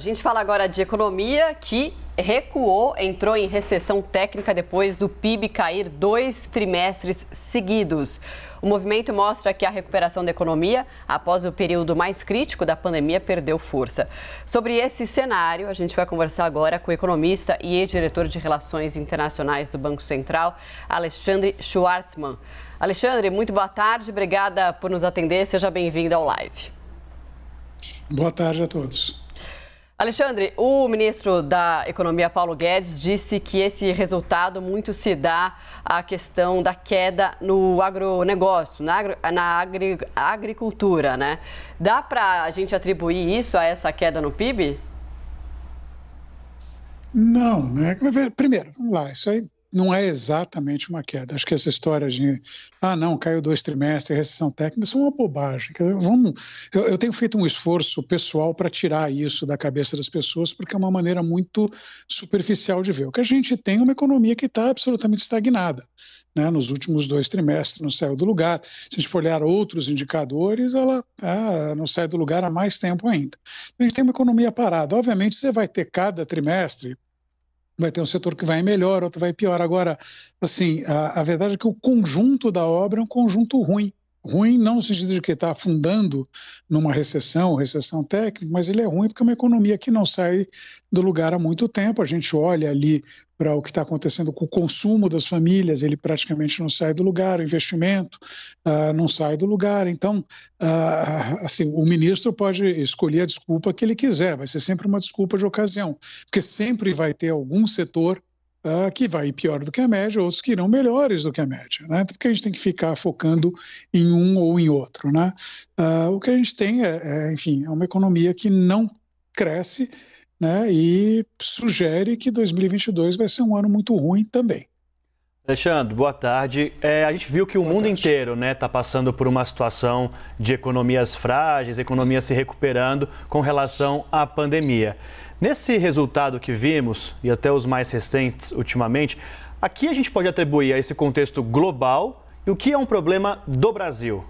A gente fala agora de economia que recuou, entrou em recessão técnica depois do PIB cair 2 trimestres seguidos. O movimento mostra que a recuperação da economia, após o período mais crítico da pandemia, perdeu força. Sobre esse cenário, a gente vai conversar agora com o economista e ex-diretor de Relações Internacionais do Banco Central, Alexandre Schwartzman. Alexandre, muito boa tarde, obrigada por nos atender, seja bem-vindo ao Live. Boa tarde a todos. Alexandre, o ministro da Economia, Paulo Guedes, disse que esse resultado muito se dá à questão da queda no agronegócio, na agricultura, né? Dá para a gente atribuir isso a essa queda no PIB? Não, né? Primeiro, vamos lá, isso aí não é exatamente uma queda. Acho que essa história de, não, caiu 2 trimestres, recessão técnica, isso é uma bobagem. Eu tenho feito um esforço pessoal para tirar isso da cabeça das pessoas, porque é uma maneira muito superficial de ver. O que a gente tem é uma economia que está absolutamente estagnada, né? Nos últimos 2 trimestres não saiu do lugar. Se a gente for olhar outros indicadores, ela não sai do lugar há mais tempo ainda. A gente tem uma economia parada. Obviamente, você vai ter cada trimestre, vai ter um setor que vai melhor, outro vai pior. Agora, assim, a verdade é que o conjunto da obra é um conjunto ruim. Ruim não no sentido de que está afundando numa recessão técnica, mas ele é ruim porque é uma economia que não sai do lugar há muito tempo. A gente olha ali para o que está acontecendo com o consumo das famílias, ele praticamente não sai do lugar, o investimento não sai do lugar. Então, assim, o ministro pode escolher a desculpa que ele quiser, vai ser sempre uma desculpa de ocasião, porque sempre vai ter algum setor que vai ir pior do que a média, outros que irão melhores do que a média, né? Porque a gente tem que ficar focando em um ou em outro, né? O que a gente tem enfim, é uma economia que não cresce, né? E sugere que 2022 vai ser um ano muito ruim também. Alexandre, boa tarde. A gente viu que o mundo inteiro está passando por uma situação de economias frágeis, economia se recuperando com relação à pandemia. Nesse resultado que vimos, e até os mais recentes ultimamente, aqui a gente pode atribuir a esse contexto global e o que é um problema do Brasil?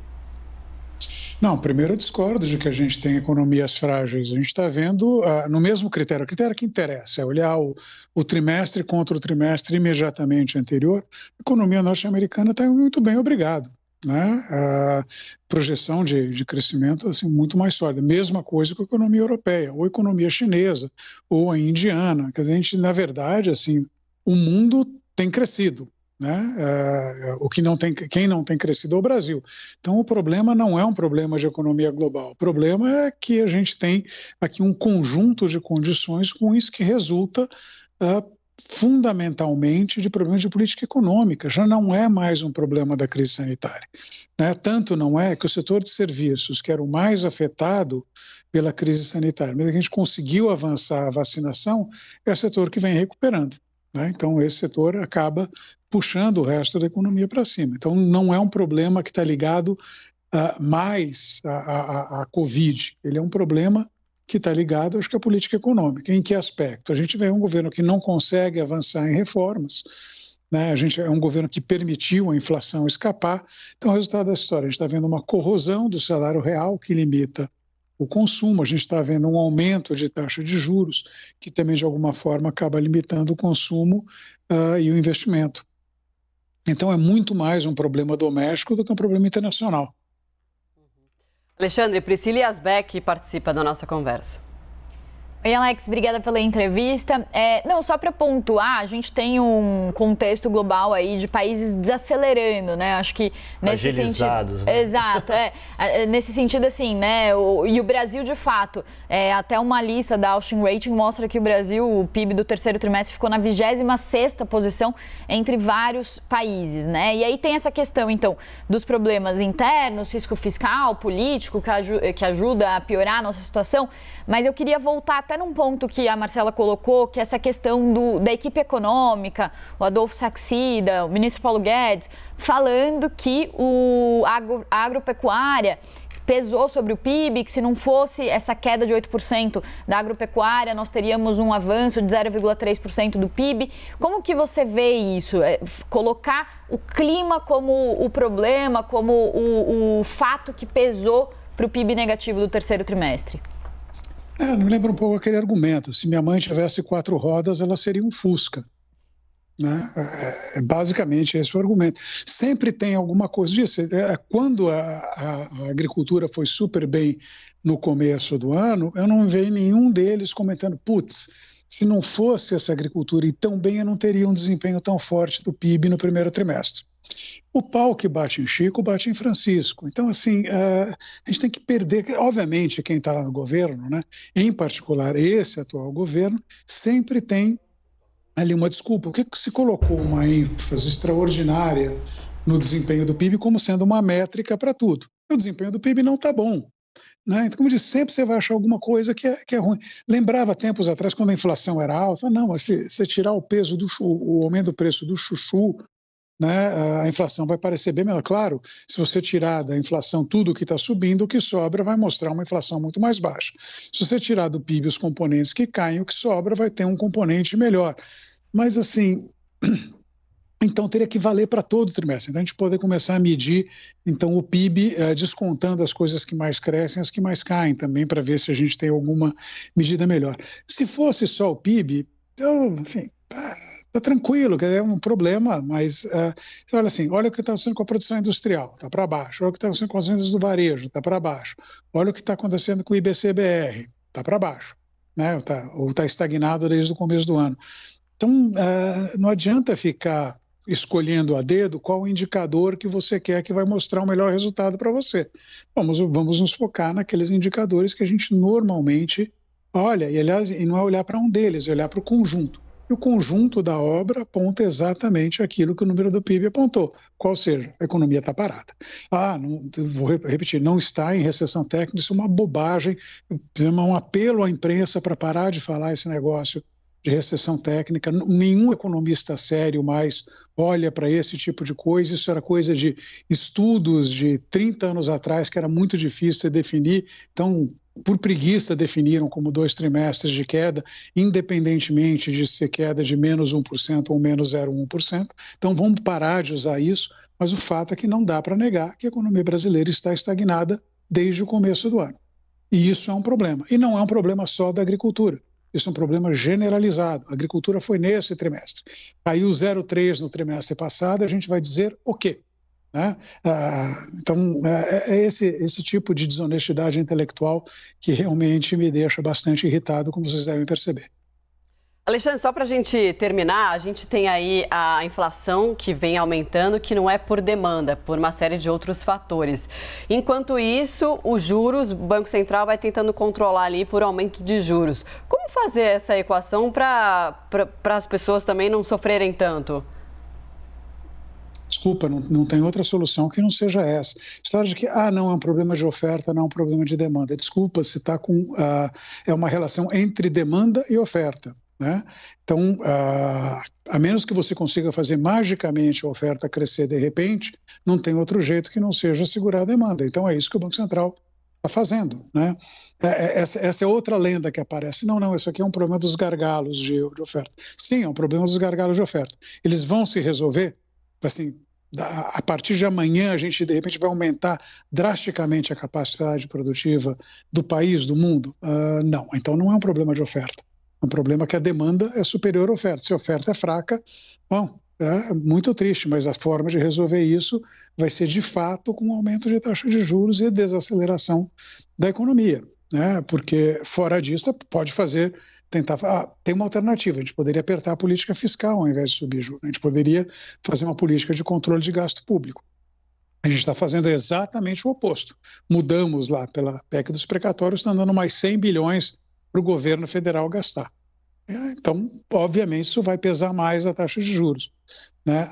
Não, primeiro eu discordo de que a gente tem economias frágeis. A gente está vendo no mesmo critério, o critério que interessa é olhar o trimestre contra o trimestre imediatamente anterior. A economia norte-americana está muito bem, obrigado, né? A projeção de crescimento assim, muito mais sólida. Mesma coisa com a economia europeia, ou a economia chinesa, ou a indiana. Quer dizer, a gente, na verdade, assim, o mundo tem crescido, né? Quem não tem crescido é o Brasil. Então, o problema não é um problema de economia global. O problema é que a gente tem aqui um conjunto de condições ruins que resulta fundamentalmente de problemas de política econômica. Já não é mais um problema da crise sanitária, né? Tanto não é que o setor de serviços, que era o mais afetado pela crise sanitária, mas a gente conseguiu avançar a vacinação, é o setor que vem recuperando, né? Então, esse setor acaba puxando o resto da economia para cima. Então, não é um problema que está ligado mais à Covid. Ele é um problema que está ligado, acho que, à política econômica. Em que aspecto? A gente vê um governo que não consegue avançar em reformas, né? A gente é um governo que permitiu a inflação escapar. Então, o resultado da história, a gente está vendo uma corrosão do salário real que limita o consumo, a gente está vendo um aumento de taxa de juros, que também, de alguma forma, acaba limitando o consumo e o investimento. Então, é muito mais um problema doméstico do que um problema internacional. Alexandre, Priscila Yazbek participa da nossa conversa. Oi, Alex, obrigada pela entrevista. Não, só para pontuar, a gente tem um contexto global aí de países desacelerando, né? Acho que nesse agilizados, sentido, né? Exato, nesse sentido assim, né? E o Brasil, de fato, até uma lista da Austin Rating mostra que o Brasil, o PIB do terceiro trimestre ficou na 26ª posição entre vários países, né? E aí tem essa questão, então, dos problemas internos, risco fiscal, político, que ajuda a piorar a nossa situação, mas eu queria voltar até num ponto que a Marcela colocou, que é essa questão da equipe econômica, o Adolfo Saxida, o ministro Paulo Guedes, falando que a agropecuária pesou sobre o PIB, que se não fosse essa queda de 8% da agropecuária, nós teríamos um avanço de 0,3% do PIB. Como que você vê isso? Colocar o clima como o problema, como o fato que pesou para o PIB negativo do terceiro trimestre? Me lembra um pouco aquele argumento, se minha mãe tivesse 4 rodas, ela seria um Fusca. Né? Basicamente esse é o argumento. Sempre tem alguma coisa disso. Quando a agricultura foi super bem no começo do ano, eu não vi nenhum deles comentando, putz, se não fosse essa agricultura ir tão bem, eu não teria um desempenho tão forte do PIB no primeiro trimestre. O pau que bate em Chico, bate em Francisco. Então, assim, a gente tem que perder, obviamente, quem está lá no governo, né, em particular esse atual governo, sempre tem ali uma desculpa. O que se colocou uma ênfase extraordinária no desempenho do PIB como sendo uma métrica para tudo? O desempenho do PIB não está bom. Né? Então, como eu disse, sempre você vai achar alguma coisa que é ruim. Lembrava tempos atrás, quando a inflação era alta, não, mas se você tirar o peso o aumento do preço do chuchu, né, a inflação vai parecer bem menor. Claro, se você tirar da inflação tudo o que está subindo, o que sobra vai mostrar uma inflação muito mais baixa. Se você tirar do PIB os componentes que caem, o que sobra vai ter um componente melhor. Mas, assim, então teria que valer para todo o trimestre. Então, a gente poder começar a medir então, o PIB descontando as coisas que mais crescem, as que mais caem também, para ver se a gente tem alguma medida melhor. Se fosse só o PIB, enfim, está tranquilo, é um problema, mas olha assim, olha o que está acontecendo com a produção industrial, está para baixo. Olha o que está acontecendo com as vendas do varejo, está para baixo. Olha o que está acontecendo com o IBC-BR, está para baixo, né? Ou está estagnado desde o começo do ano. Então, não adianta ficar escolhendo a dedo qual o indicador que você quer que vai mostrar o melhor resultado para você. Vamos nos focar naqueles indicadores que a gente normalmente olha, e aliás, e não é olhar para um deles, é olhar para o conjunto. E o conjunto da obra aponta exatamente aquilo que o número do PIB apontou, qual seja, a economia está parada. Vou repetir, não está em recessão técnica, isso é uma bobagem, um apelo à imprensa para parar de falar esse negócio de recessão técnica. Nenhum economista sério mais olha para esse tipo de coisa. Isso era coisa de estudos de 30 anos atrás, que era muito difícil de definir. Então, por preguiça, definiram como 2 trimestres de queda, independentemente de ser queda de menos 1% ou menos 0,1%. Então, vamos parar de usar isso, mas o fato é que não dá para negar que a economia brasileira está estagnada desde o começo do ano. E isso é um problema. E não é um problema só da agricultura. Isso é um problema generalizado. A agricultura foi nesse trimestre. Caiu 0,3% no trimestre passado, a gente vai dizer o quê? Né? Então, é esse tipo de desonestidade intelectual que realmente me deixa bastante irritado, como vocês devem perceber. Alexandre, só para a gente terminar, a gente tem aí a inflação que vem aumentando, que não é por demanda, por uma série de outros fatores. Enquanto isso, os juros, o Banco Central vai tentando controlar ali por aumento de juros. Como fazer essa equação para as pessoas também não sofrerem tanto? Desculpa, não tem outra solução que não seja essa. História de que, não é um problema de oferta, não é um problema de demanda. Desculpa, se está com... é uma relação entre demanda e oferta. Né? Então, a menos que você consiga fazer magicamente a oferta crescer de repente, não tem outro jeito que não seja segurar a demanda. Então, é isso que o Banco Central está fazendo. Né? Essa é outra lenda que aparece. Não, isso aqui é um problema dos gargalos de oferta. Sim, é um problema dos gargalos de oferta. Eles vão se resolver, assim, a partir de amanhã a gente, de repente, vai aumentar drasticamente a capacidade produtiva do país, do mundo? Não, então não é um problema de oferta. Um problema que a demanda é superior à oferta. Se a oferta é fraca, bom, é muito triste, mas a forma de resolver isso vai ser, de fato, com um aumento de taxa de juros e desaceleração da economia. Né? Porque, fora disso, pode tentar... tem uma alternativa, a gente poderia apertar a política fiscal ao invés de subir juros. A gente poderia fazer uma política de controle de gasto público. A gente está fazendo exatamente o oposto. Mudamos lá pela PEC dos precatórios, está dando mais 100 bilhões para o governo federal gastar. Então, obviamente, isso vai pesar mais a taxa de juros. Né?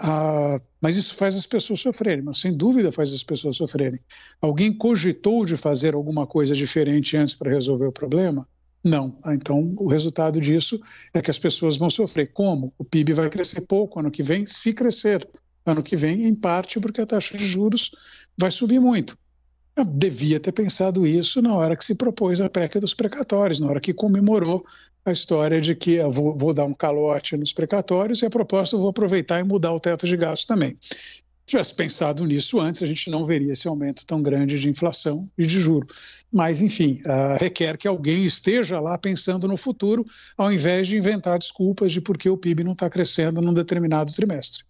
Mas isso faz as pessoas sofrerem, mas sem dúvida faz as pessoas sofrerem. Alguém cogitou de fazer alguma coisa diferente antes para resolver o problema? Não. Então, o resultado disso é que as pessoas vão sofrer. Como? O PIB vai crescer pouco ano que vem, se crescer. Ano que vem, em parte, porque a taxa de juros vai subir muito. Eu devia ter pensado isso na hora que se propôs a PEC dos precatórios, na hora que comemorou a história de que eu vou dar um calote nos precatórios e a proposta eu vou aproveitar e mudar o teto de gastos também. tivesse pensado nisso antes, a gente não veria esse aumento tão grande de inflação e de juro. Mas, enfim, requer que alguém esteja lá pensando no futuro, ao invés de inventar desculpas de por que o PIB não está crescendo num determinado trimestre.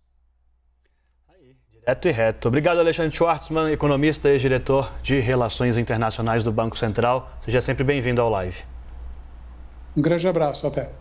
Direto e reto. Obrigado, Alexandre Schwartzman, economista e ex-diretor de Relações Internacionais do Banco Central. Seja sempre bem-vindo ao Live. Um grande abraço, até.